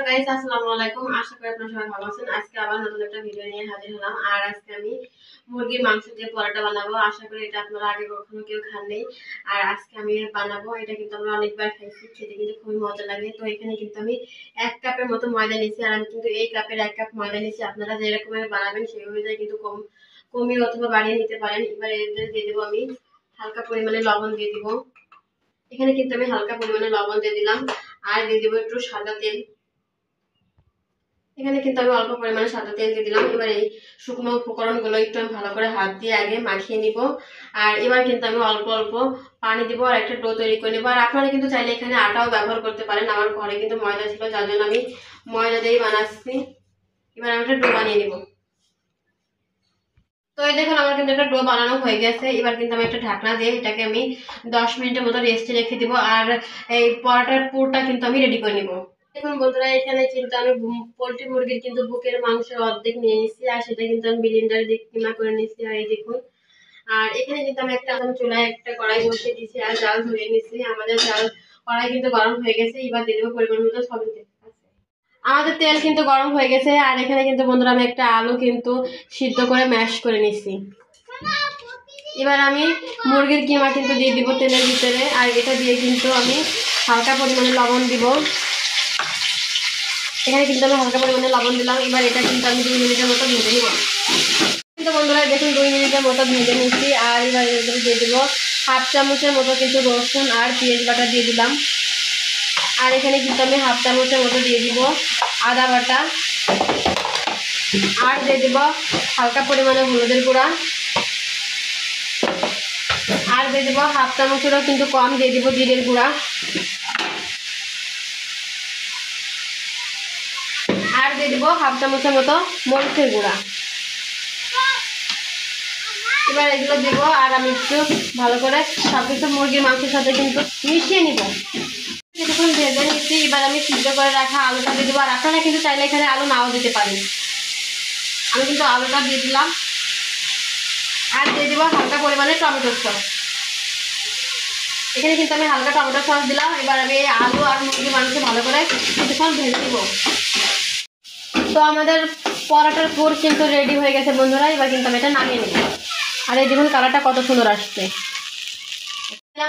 Guys, আসসালামু আলাইকুম। আশা করি আপনারা সবাই ভালো আছেন। আজকে আবার নতুন একটা ভিডিও নিয়ে হাজির হলাম। আর আজকে আমি মুরগির মাংস দিয়ে পরোটা বানাবো। আশা করি এটা আপনারা আগে কখনো কেউ খাননি। আর আজকে আমি বানাবো। এটা কিন্তু আমরা অনেকবার খাইছি, খেতে কিন্তু খুবই মজা লাগে। তো এখানে কিন্তু আমি 1 কাপের মতো ময়দা নিয়েছি। আর আমি কিন্তু এই কাপের 1 কাপ ময়দা নিয়েছি। আপনারা যেরকম বানাবেন সেই অনুযায়ী কিন্তু কমিয়ে অথবা বাড়িয়ে নিতে পারেন। এবার এর দিয়ে দেবো আমি হালকা পরিমাণে লবণ দিয়ে দিব। এখানে কিন্তু আমি হালকা পরিমাণে লবণ দিয়ে দিলাম। আর দিয়ে দেবো একটু সাদা তেল। এখানে কিন্তু আমি অল্প পরিমাণে সাদা তেল দিয়ে দিলাম। এবার এই শুকনো উপকরণগুলো একটু আমি ভালো করে হাত দিয়ে আগে মাখিয়ে নিব। আর এবার কিন্তু আমি অল্প অল্প পানি দিব আর একটা ডো তৈরি করে নেব। আর আপনারা কিন্তু চাইলে এখানে আটাও ব্যবহার করতে পারেন। আমার ঘরে কিন্তু ময়দা ছিল, যার জন্য আমি ময়দা দিয়েই বানাচ্ছি। এবার আমি একটা ডো বানিয়ে নিব। তো এই দেখুন আমার কিন্তু একটা ডো বানানো হয়ে গেছে। এবার কিন্তু আমি একটা ঢাকনা দিয়ে এটাকে আমি 10 মিনিটের মতো রেস্টে রেখে দিব। আর এই পরোটার পুরটা কিন্তু আমি রেডি করে নিব। দেখুন বন্ধুরা, এখানে কিন্তু আমি পোল্ট্রি মুরগির কিন্তু বুকের মাংসের অর্ধেক নিয়ে নিচ্ছি। আর সেটা কিন্তু আমি ব্লেন্ডারে দিয়ে কিমা করে নিচ্ছি। আর এই দেখুন, আর এখানে কিন্তু আমি চুলায় একটা কড়াই বসিয়ে দিয়েছি আর জাল ধরিয়ে নিচ্ছি। আমাদের কড়াই কিন্তু গরম হয়ে গেছে। এবার দিয়ে দেবো পরিমাণ মতো সবজি তেল। আমাদের তেল কিন্তু গরম হয়ে গেছে। আর এখানে কিন্তু বন্ধুরা আমি একটা আলু কিন্তু সিদ্ধ করে ম্যাশ করে নিচ্ছি। এবার আমি মুরগির কিমা কিন্তু দিয়ে দিব তেলের ভিতরে। আর এটা দিয়ে কিন্তু আমি হালকা পরিমাণে লবণ দিব। এখানে কিন্তু আমি হালকা পরিমাণে লবণ দিলাম। এবার এটা কিন্তু আমি 2 মিনিটের মতো ভেজে নিব। কিন্তু বন্ধুরা দেখুন 2 মিনিটের মতো ভেজে নিচ্ছি। আর এবার এর ভিতরে দিয়ে দেবো 1/2 চামচের মতো কিন্তু রসুন আর পেঁয়াজ বাটা দিয়ে দিলাম। আর এখানে কিন্তু আমি 1/2 চামচের মতো দিয়ে দিব আদা বাটা। আর দিয়ে দেবো হালকা পরিমাণে হলুদের গুঁড়া। আর দিয়ে দেবো 1/2 চামচেরও কিন্তু কম দিয়ে দিব জিরের গুঁড়া। আর দিয়ে দেবো 1/2 চামচের মতো মরিচের গুঁড়া। এবার এগুলো দেবো আর আমি একটু ভালো করে সবকিছু মুরগির মাংসের সাথে কিন্তু মিশিয়ে নিব। কিছুক্ষণ ভেজে নিচ্ছি। এবার আমি সিদ্ধ করে রাখা আলুটা দিয়ে দেবো। আর আপনারা কিন্তু চাইলে এখানে আলু নাও দিতে পারেন। আমি কিন্তু আলুটা দিয়ে দিলাম। আর দিয়ে দেবো হালকা পরিমাণে টমেটো সস। এখানে কিন্তু আমি হালকা টমেটো সস দিলাম। এবার আমি এই আলু আর মুরগির মাংস ভালো করে কিছুক্ষণ ভেজে দেবো। তো আমাদের পরোটার পুর কিন্তু রেডি হয়ে গেছে বন্ধুরা। এবার কিন্তু আমি এটা নামিয়ে নেব। আর এই দেখুন কালারটা কত সুন্দর আসছে।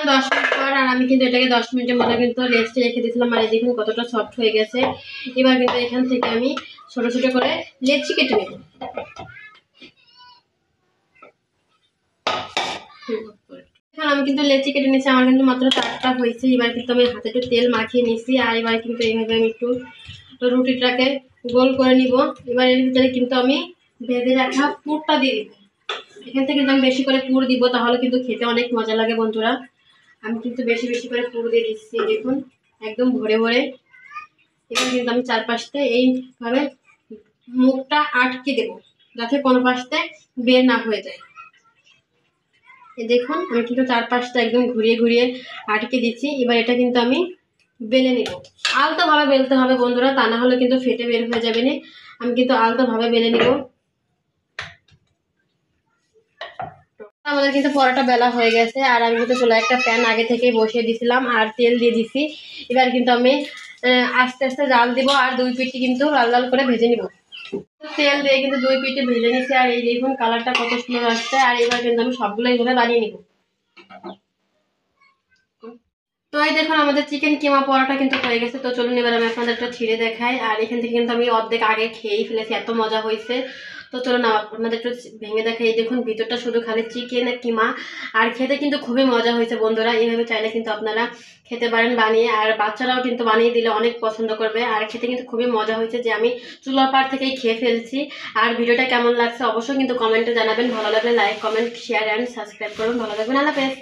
10 মিনিট পর আর আমি কিন্তু এটাকে 10 মিনিটের মতো কিন্তু রেস্টে রেখে দিয়েছিলাম। আর এই দেখুন কতটা সফট হয়ে গেছে। এবার কিন্তু এখান থেকে আমি ছোট ছোট করে লেচি কেটে নেব। আমি কিন্তু লেচি কেটে নিয়েছি। আমার কিন্তু মাত্র 4টা হয়েছে। এবার কিন্তু আমি হাতে একটু তেল মাখিয়ে নিচ্ছি। আর এবার কিন্তু এইভাবে আমি একটু রুটিটাকে গোল করে নিব। এবার এর ভিতরে কিন্তু আমি ভেজে রাখা পুরটা দিয়ে দিব। এখান থেকে কিন্তু আমি বেশি করে পুর দিব, তাহলে কিন্তু খেতে অনেক মজা লাগে বন্ধুরা। আমি কিন্তু বেশি বেশি করে পুর দিয়ে দিচ্ছি। দেখুন একদম ভরে ভরে। এবার কিন্তু আমি চারপাশে এইভাবে মুখটা আটকে দেব, যাতে কোনো পাশে বের না হয়ে যায়। দেখুন আমি কিন্তু চারপাশটা একদম ঘুরিয়ে ঘুরিয়ে আটকে দিচ্ছি। এবার এটা কিন্তু আমি বেলে নিব। আলতোভাবে বেলতে হবে বন্ধুরা, তা না হলে কিন্তু ফেটে বের হয়ে যাবে না। আমি কিন্তু আলতোভাবে বেলে নিব। আমাদের কিন্তু পরোটা বেলা হয়ে গেছে। আর আমি কিন্তু চুলায় একটা প্যান আগে থেকেই বসিয়ে দিয়েছিলাম আর তেল দিয়ে দিছি। এবার কিন্তু আমি আস্তে আস্তে জাল দিব আর 2 পিঠি কিন্তু লাল লাল করে ভেজে নিব। তেল দিয়ে কিন্তু 2 পিঠে ভেজে নিচ্ছি। আর এই দেখুন কালারটা কত সুন্দর আসছে। আর এবার কিন্তু আমি সবগুলো এইভাবে বানিয়ে নিব। তো এই দেখুন আমাদের চিকেন কিমা পরোটা কিন্তু হয়ে গেছে। তো চলুন এবার আমি আপনাদের একটা ছিঁড়ে দেখাই। আর এখান থেকে কিন্তু আমি অর্ধেক আগে খেয়েই ফেলেছি, এত মজা হয়েছে। তো চলুন আপনাদের একটু ভেঙে দেখাই। এই দেখুন ভিতরটা শুধু খালি চিকেন কিমা। আর খেতে কিন্তু খুবই মজা হয়েছে বন্ধুরা। এইভাবে চাইলে কিন্তু আপনারা খেতে পারেন বানিয়ে। আর বাচ্চারাও কিন্তু বানিয়ে দিলে অনেক পছন্দ করবে। আর খেতে কিন্তু খুবই মজা হয়েছে, যে আমি চুলার পাড় থেকেই খেয়ে ফেলছি। আর ভিডিওটা কেমন লাগছে অবশ্যই কিন্তু কমেন্টে জানাবেন। ভালো লাগলে like comment share and subscribe করুন। ভালো থাকবেন, আল্লাহ হাফেজ।